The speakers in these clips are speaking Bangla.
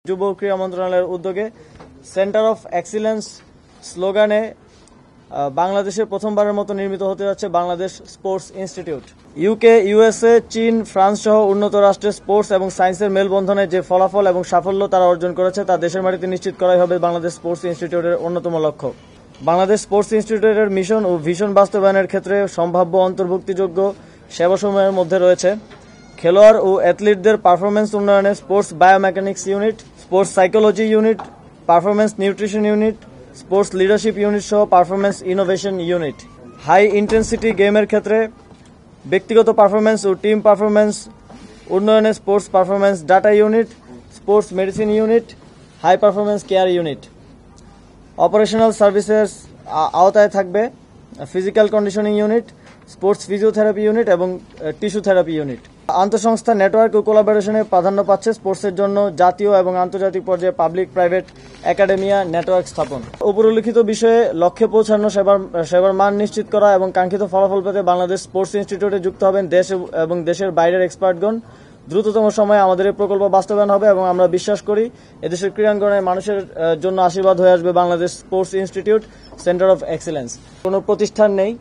যুব ক্রীড়া মন্ত্রণালয়ের উদ্যোগে সেন্টার অফ এক্সিলেন্স স্লোগানে বাংলাদেশে প্রথমবারের মতো নির্মিত হতে যাচ্ছে Bangladesh sports institute. UK, USA, চীন, ফ্রান্স সহ উন্নত রাষ্ট্রের স্পোর্টস এবং সায়েন্সের মেলবন্ধনে যে ফলাফল এবং সাফল্য তারা অর্জন করেছে তা দেশের মাটিতে নিশ্চিত করাই হবে বাংলাদেশ স্পোর্টস ইনস্টিটিউটের অন্যতম লক্ষ্য। বাংলাদেশ স্পোর্টস ইনস্টিটিউটের মিশন ও ভিশন বাস্তবায়নের ক্ষেত্রে সম্ভাব্য অন্তর্ভুক্তিযোগ্য সেবাসমূহের মধ্যে রয়েছে খেলোয়াড় ও অ্যাথলিটদের পারফরমেন্স উন্নয়নে sports biomechanics unit, sports psychology unit, performance nutrition unit, sports leadership unit সহ performance innovation unit. High intensity গেমের ক্ষেত্রে ব্যক্তিগত পারফরমেন্স ও টিম পারফরমেন্স উন্নয়নে sports performance data unit, sports medicine unit, high performance care unit. Operational services আওতায় থাকবে physical conditioning unit, sports physiotherapy unit এবং টিস্যু থেরাপি ইউনিট। আন্তঃসংস্থা নেটওয়ার্ক ও কোলাবোরেশনে প্রাধান্য পাচ্ছে স্পোর্টসের জন্য জাতীয় এবং আন্তর্জাতিক পর্যায়ে পাবলিক প্রাইভেট একাডেমিয়া নেটওয়ার্ক স্থাপন। উপরোল্লিখিত বিষয়ে লক্ষ্যে পৌঁছানো সেবার মান নিশ্চিত করা এবং কাঙ্ক্ষিত ফলাফল পেতে বাংলাদেশ স্পোর্টস ইনস্টিটিউটে যুক্ত হবেন দেশ এবং দেশের বাইরের এক্সপার্টগণ। দ্রুততম সময়ে আমাদের এই প্রকল্প বাস্তবায়ন হবে এবং আমরা বিশ্বাস করি এদেশের ক্রীড়াঙ্গনের মানুষের জন্য আশীর্বাদ হয়ে আসবে Bangladesh sports institute centre of excellence. কোনো প্রতিষ্ঠান নেই,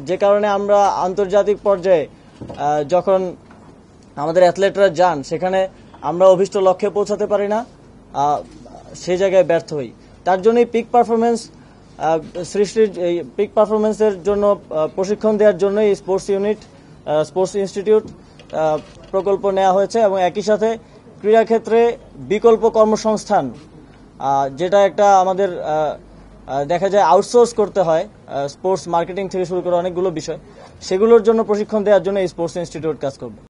যে কারণে আমরা আন্তর্জাতিক পর্যায়ে যখন আমাদের অ্যাথলেটরা যান সেখানে আমরা অভীষ্ট লক্ষ্যে পৌঁছাতে পারি না, সেই জায়গায় ব্যর্থ হই। তার জন্যই পিক পারফরমেন্স সৃষ্টির পিক পারফরমেন্সের জন্য প্রশিক্ষণ দেওয়ার জন্য এই স্পোর্টস ইউনিট স্পোর্টস ইনস্টিটিউট প্রকল্প নেওয়া হয়েছে এবং একই সাথে ক্রীড়াক্ষেত্রে বিকল্প কর্মসংস্থান, যেটা একটা আমাদের দেখা যায় আউটসোর্স করতে হয় স্পোর্টস মার্কেটিং থেকে শুরু করে অনেকগুলো বিষয়, সেগুলোর জন্য প্রশিক্ষণ দেওয়ার জন্য এই স্পোর্টস ইনস্টিটিউট কাজ করবে।